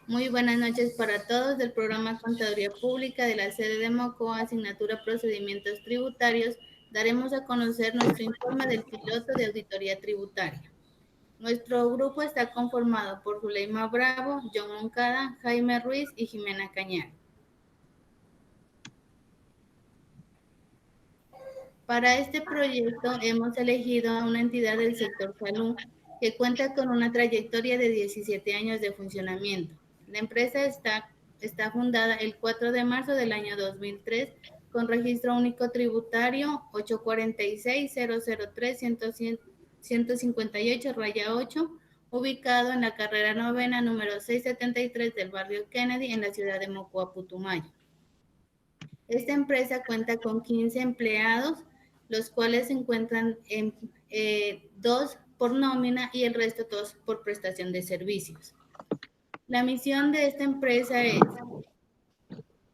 Muy buenas noches para todos del programa Contaduría Pública de la sede de Mocoa, asignatura Procedimientos Tributarios. Daremos a conocer nuestro informe del piloto de auditoría tributaria. Nuestro grupo está conformado por Zuleima Bravo, John Moncada, Jaime Ruiz y Jimena Cañar. Para este proyecto hemos elegido a una entidad del sector salud que cuenta con una trayectoria de 17 años de funcionamiento. La empresa está fundada el 4 de marzo del año 2003 con registro único tributario 846-003-158-8, ubicado en la carrera novena número 673 del barrio Kennedy en la ciudad de Mocoa, Putumayo. Esta empresa cuenta con 15 empleados, los cuales se encuentran en 2 por nómina y el resto todos por prestación de servicios. La misión de esta empresa es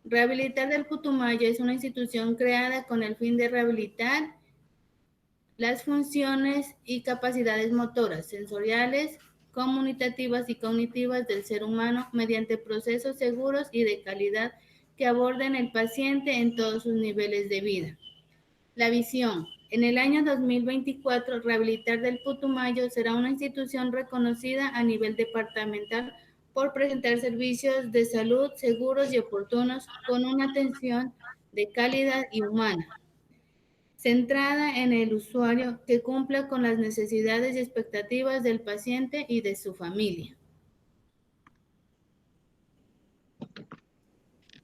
Rehabilitar del Putumayo. Es una institución creada con el fin de rehabilitar las funciones y capacidades motoras, sensoriales, comunicativas y cognitivas del ser humano mediante procesos seguros y de calidad que aborden el paciente en todos sus niveles de vida. La visión. En el año 2024, Rehabilitar del Putumayo será una institución reconocida a nivel departamental por presentar servicios de salud seguros y oportunos con una atención de calidad y humana, centrada en el usuario, que cumpla con las necesidades y expectativas del paciente y de su familia.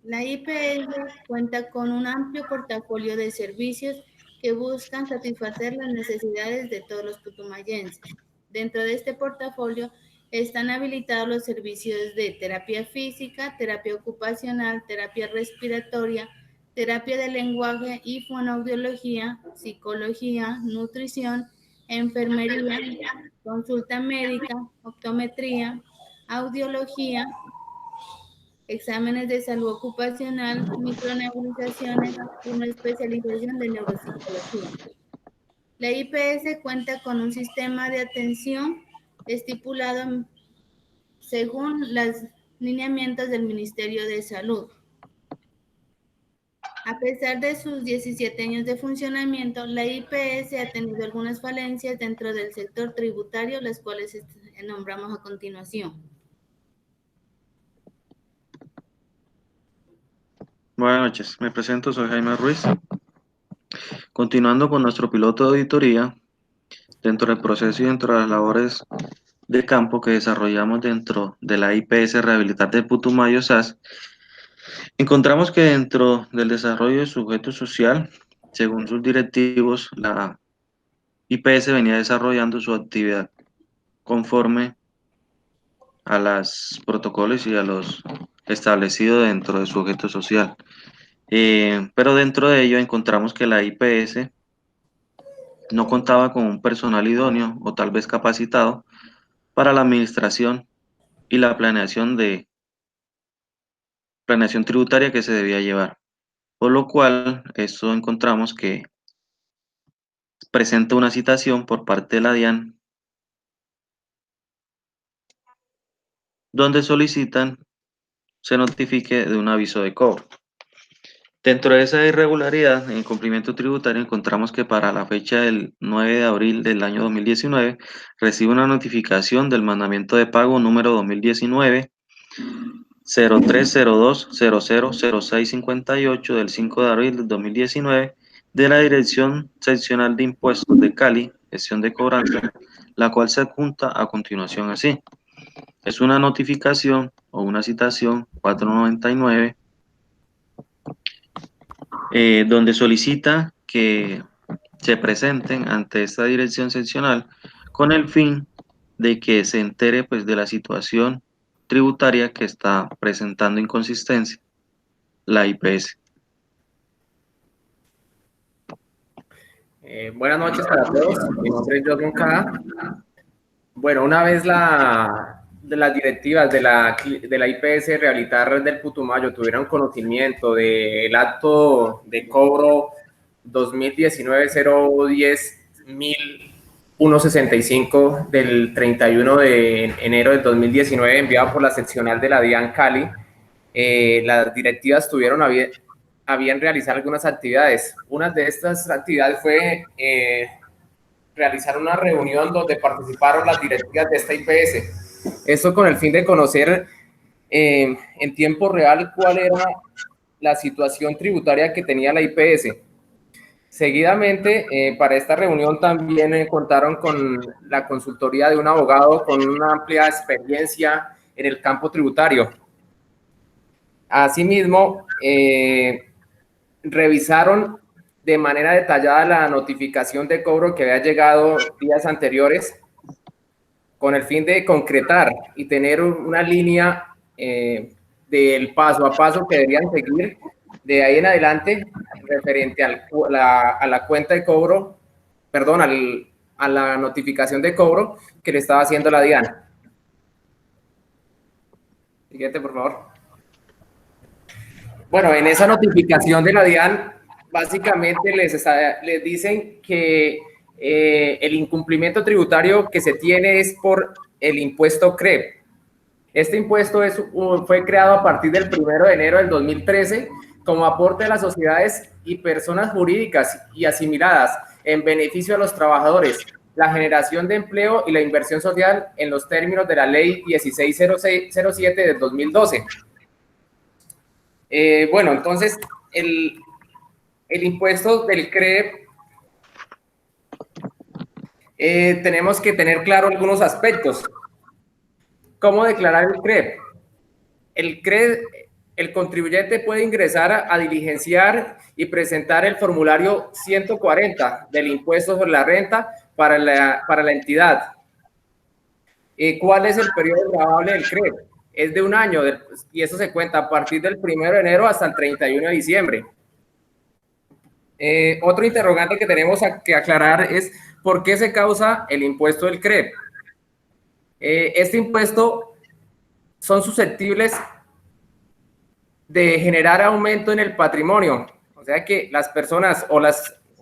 La IPS cuenta con un amplio portafolio de servicios que buscan satisfacer las necesidades de todos los putumayenses. Dentro de este portafolio están habilitados los servicios de terapia física, terapia ocupacional, terapia respiratoria, terapia de lenguaje y fonoaudiología, psicología, nutrición, enfermería, consulta médica, optometría, audiología, exámenes de salud ocupacional, micronebulizaciones y una especialización de neuropsicología. La IPS cuenta con un sistema de atención estipulado según los lineamientos del Ministerio de Salud. A pesar de sus 17 años de funcionamiento, la IPS ha tenido algunas falencias dentro del sector tributario, las cuales nombramos a continuación. Buenas noches, me presento, soy Jaime Ruiz. Continuando con nuestro piloto de auditoría, dentro del proceso y dentro de las labores de campo que desarrollamos dentro de la IPS Rehabilitar del Putumayo SAS, encontramos que dentro del desarrollo de sujeto social, según sus directivos, la IPS venía desarrollando su actividad conforme a los protocolos y a los establecidos dentro de su objeto social. Pero dentro de ello encontramos que la IPS no contaba con un personal idóneo o tal vez capacitado para la administración y la planeación tributaria que se debía llevar. Por lo cual, esto encontramos que presenta una citación por parte de la DIAN donde solicitan se notifique de un aviso de cobro. Dentro de esa irregularidad en el cumplimiento tributario encontramos que para la fecha del 9 de abril del año 2019 recibe una notificación del mandamiento de pago número 2019 0302000658 del 5 de abril del 2019 de la Dirección Seccional de Impuestos de Cali, gestión de cobranza, la cual se adjunta a continuación así. Es una notificación o una citación 499 donde solicita que se presenten ante esta dirección seccional con el fin de que se entere pues de la situación tributaria que está presentando inconsistencia la IPS. Buenas noches para todos, mi nombre es John Moncada. Bueno, una vez de las directivas de la IPS Rehabilitar del Putumayo tuvieron conocimiento del acto de cobro 2019-010-1000 165 del 31 de enero del 2019, enviado por la seccional de la DIAN Cali. Las directivas tuvieron a bien realizar algunas actividades. Una de estas actividades fue realizar una reunión donde participaron las directivas de esta IPS. Esto con el fin de conocer en tiempo real cuál era la situación tributaria que tenía la IPS. Seguidamente, para esta reunión también contaron con la consultoría de un abogado con una amplia experiencia en el campo tributario. Asimismo, revisaron de manera detallada la notificación de cobro que había llegado días anteriores con el fin de concretar y tener una línea del paso a paso que deberían seguir de ahí en adelante referente a la cuenta de cobro, perdón, a la notificación de cobro que le estaba haciendo la DIAN. Siguiente, por favor. Bueno, en esa notificación de la DIAN, básicamente les dicen que el incumplimiento tributario que se tiene es por el impuesto CREP. Este impuesto fue creado a partir del 1 de enero del 2013 como aporte de las sociedades y personas jurídicas y asimiladas en beneficio de los trabajadores, la generación de empleo y la inversión social en los términos de la Ley 1607 del 2012. Bueno, entonces, el impuesto del CREP, tenemos que tener claro algunos aspectos. ¿Cómo declarar el CREP? El CREP, el contribuyente puede ingresar a diligenciar y presentar el formulario 140 del impuesto sobre la renta para la entidad. ¿Cuál es el periodo gravable del CREP? Es de un año y eso se cuenta a partir del 1 de enero hasta el 31 de diciembre. Otro interrogante que tenemos que aclarar es ¿por qué se causa el impuesto del CREP? Este impuesto son susceptibles de generar aumento en el patrimonio, o sea que las personas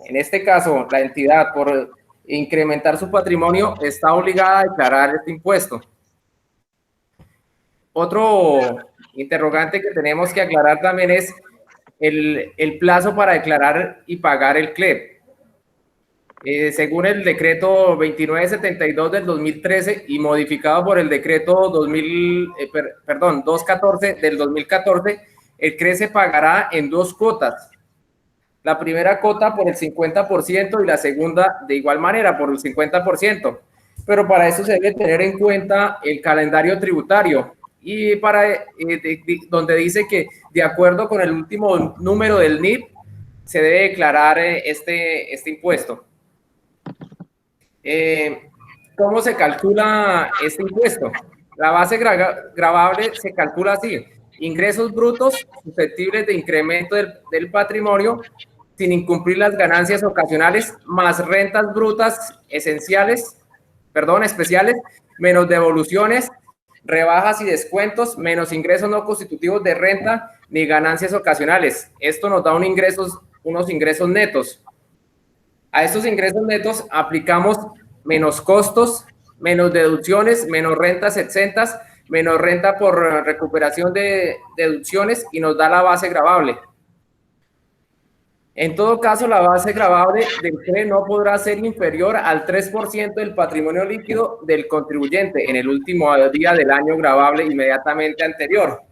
en este caso la entidad, por incrementar su patrimonio, está obligada a declarar este impuesto. Otro interrogante que tenemos que aclarar también es el plazo para declarar y pagar el CREP. Según el decreto 2972 del 2013 y modificado por el decreto 214 del 2014, el CREP se pagará en dos cuotas. La primera cuota por el 50% y la segunda de igual manera por el 50%. Pero para eso se debe tener en cuenta el calendario tributario y donde dice que de acuerdo con el último número del NIP se debe declarar este impuesto. ¿Cómo se calcula este impuesto? La base gravable se calcula así: ingresos brutos susceptibles de incremento del patrimonio sin incumplir las ganancias ocasionales, más rentas brutas especiales, menos devoluciones, rebajas y descuentos, menos ingresos no constitutivos de renta ni ganancias ocasionales. Esto nos da unos ingresos netos. A estos ingresos netos aplicamos menos costos, menos deducciones, menos rentas exentas, menos renta por recuperación de deducciones y nos da la base gravable. En todo caso, la base gravable del CREP no podrá ser inferior al 3% del patrimonio líquido del contribuyente en el último día del año gravable inmediatamente anterior.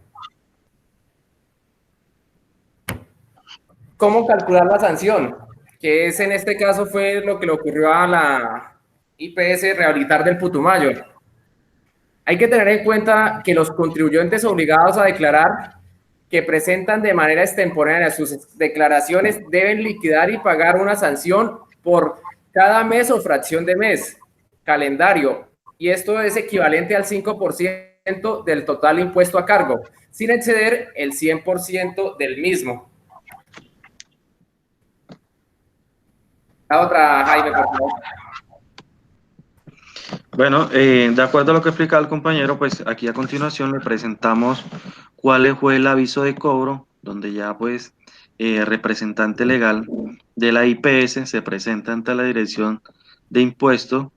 ¿Cómo calcular la sanción? Que en este caso fue lo que le ocurrió a la IPS Rehabilitar del Putumayo. Hay que tener en cuenta que los contribuyentes obligados a declarar que presentan de manera extemporánea sus declaraciones deben liquidar y pagar una sanción por cada mes o fracción de mes calendario, y esto es equivalente al 5% del total impuesto a cargo, sin exceder el 100% del mismo. La otra, Jaime, por favor. Bueno, de acuerdo a lo que explicaba el compañero, pues aquí a continuación le presentamos cuál fue el aviso de cobro, donde ya pues representante legal de la IPS se presenta ante la dirección de impuesto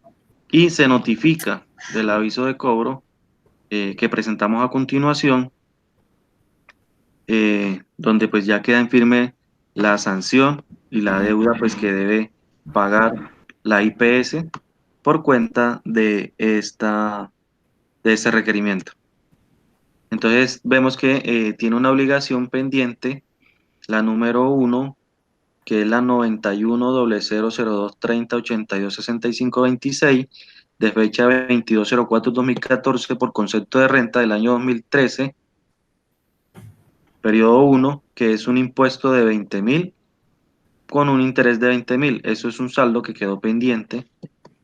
y se notifica del aviso de cobro que presentamos a continuación, donde pues ya queda en firme la sanción y la deuda pues que debe pagar la IPS por cuenta de este requerimiento. Entonces vemos que tiene una obligación pendiente, la número 1, que es la 91000230826526, de fecha 22/04/2014 por concepto de renta del año 2013, periodo 1, que es un impuesto de 20.000 con un interés de 20.000. Eso es un saldo que quedó pendiente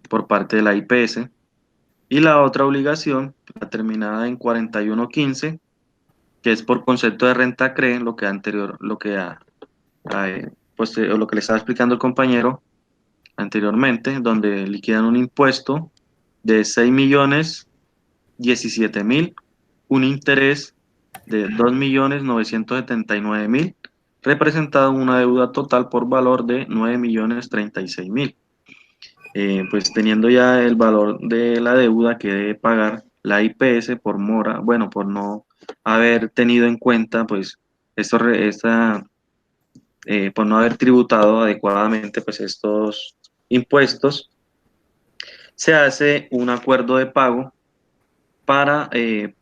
por parte de la IPS. Y la otra obligación, la terminada en 4115, que es por concepto de renta CRE, lo que lo que le estaba explicando el compañero anteriormente, donde liquidan un impuesto de 6.017.000, un interés de 2.979.000, representado en una deuda total por valor de 9.036.000. Pues teniendo ya el valor de la deuda que debe pagar la IPS por mora, bueno, por no haber tenido en cuenta, pues, por no haber tributado adecuadamente, pues, estos impuestos, se hace un acuerdo de pago para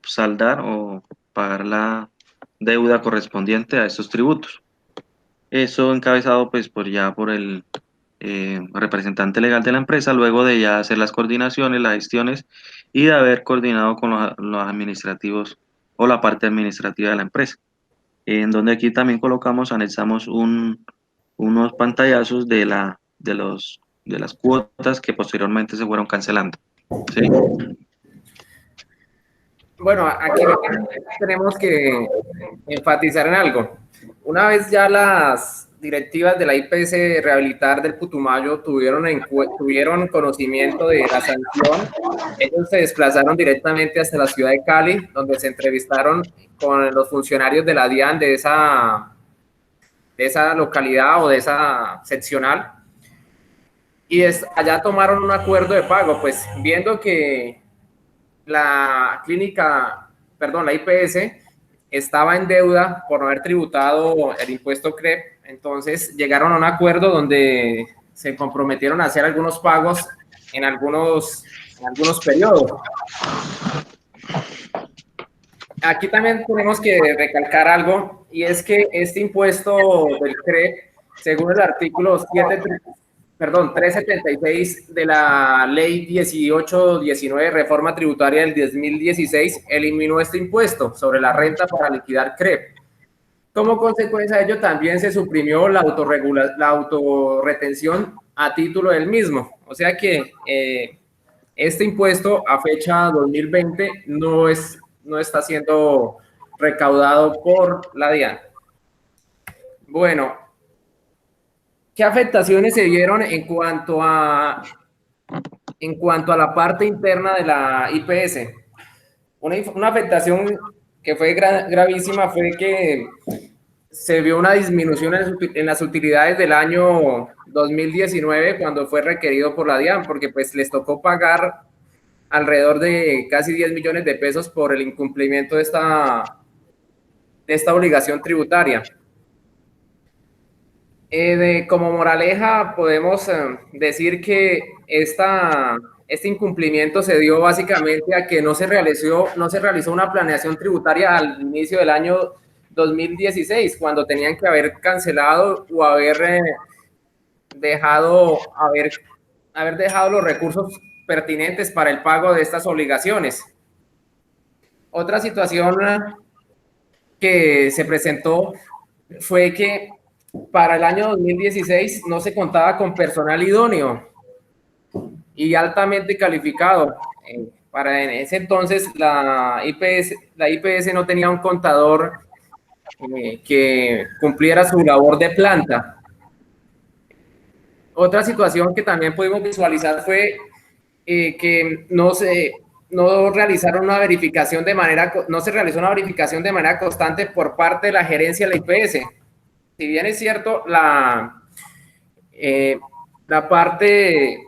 saldar o pagar la deuda correspondiente a estos tributos. Eso encabezado pues por el representante legal de la empresa, luego de ya hacer las coordinaciones, las gestiones y de haber coordinado con los administrativos o la parte administrativa de la empresa. En donde aquí también anexamos unos pantallazos de las cuotas que posteriormente se fueron cancelando. ¿Sí? Bueno, aquí tenemos que enfatizar en algo. Una vez ya las directivas de la IPS Rehabilitar del Putumayo tuvieron conocimiento de la sanción, ellos se desplazaron directamente hasta la ciudad de Cali, donde se entrevistaron con los funcionarios de la DIAN de esa localidad o de esa seccional, y allá tomaron un acuerdo de pago, pues viendo que la IPS estaba en deuda por no haber tributado el impuesto CREP, entonces llegaron a un acuerdo donde se comprometieron a hacer algunos pagos en algunos periodos. Aquí también tenemos que recalcar algo, y es que este impuesto del CREP, según el artículo 376 de la Ley 1819, Reforma Tributaria del 2016, eliminó este impuesto sobre la renta para liquidar CREP. Como consecuencia de ello, también se suprimió la autorretención a título del mismo. O sea que este impuesto a fecha 2020 no está siendo recaudado por la DIAN. Bueno, ¿qué afectaciones se dieron en cuanto a la parte interna de la IPS? Una afectación que fue gravísima fue que se vio una disminución en las utilidades del año 2019 cuando fue requerido por la DIAN, porque pues les tocó pagar alrededor de casi 10 millones de pesos por el incumplimiento de esta obligación tributaria. Como moraleja podemos decir que este incumplimiento se dio básicamente a que no se realizó una planeación tributaria al inicio del año 2016, cuando tenían que haber cancelado o haber dejado los recursos pertinentes para el pago de estas obligaciones. Otra situación que se presentó fue que para el año 2016 no se contaba con personal idóneo y altamente calificado. Para en ese entonces la IPS no tenía un contador que cumpliera su labor de planta. Otra situación que también pudimos visualizar fue que no se realizó una verificación de manera constante por parte de la gerencia de la IPS. Si bien es cierto, la parte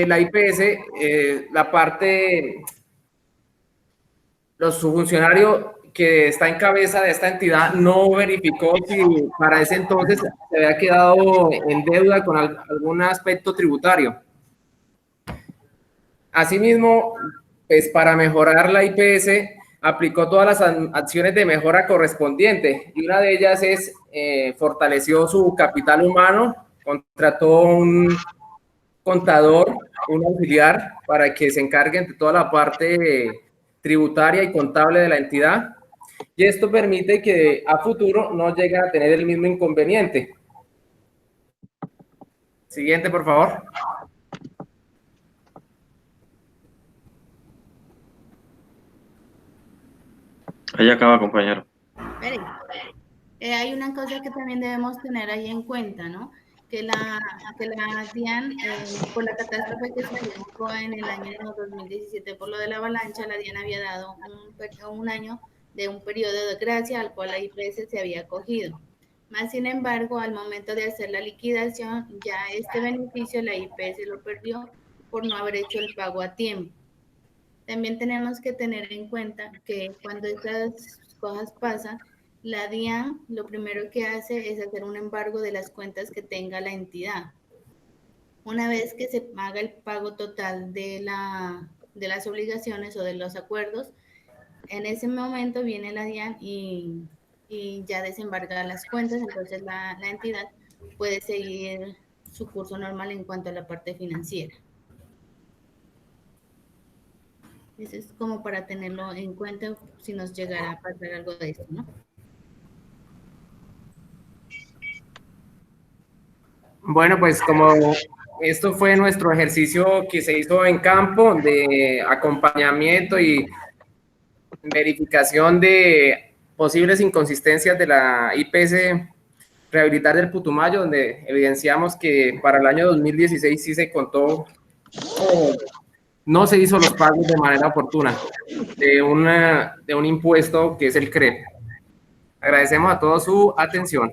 la IPS, su funcionario que está en cabeza de esta entidad no verificó si para ese entonces se había quedado en deuda con algún aspecto tributario. Asimismo, pues para mejorar la IPS, aplicó todas las acciones de mejora correspondiente y una de ellas es fortaleció su capital humano, contrató un contador, un auxiliar para que se encarguen de toda la parte tributaria y contable de la entidad, y esto permite que a futuro no llegue a tener el mismo inconveniente. Siguiente, por favor. Ahí acaba, compañero. Hay una cosa que también debemos tener ahí en cuenta, ¿no? Que la DIAN, por la catástrofe que se provocó en el año 2017 por lo de la avalancha, la DIAN había dado un año de un periodo de gracia al cual la IPS se había acogido. Más sin embargo, al momento de hacer la liquidación, ya este beneficio la IPS lo perdió por no haber hecho el pago a tiempo. También tenemos que tener en cuenta que cuando estas cosas pasan, la DIAN lo primero que hace es hacer un embargo de las cuentas que tenga la entidad. Una vez que se haga el pago total de las obligaciones o de los acuerdos, en ese momento viene la DIAN y ya desembarga las cuentas, entonces la entidad puede seguir su curso normal en cuanto a la parte financiera. Eso es como para tenerlo en cuenta si nos llegara a pasar algo de esto, ¿no? Bueno, pues como esto fue nuestro ejercicio que se hizo en campo de acompañamiento y verificación de posibles inconsistencias de la IPS Rehabilitar del Putumayo, donde evidenciamos que para el año 2016 sí se contó, no se hizo los pagos de manera oportuna de un impuesto que es el CREP. Agradecemos a todos su atención.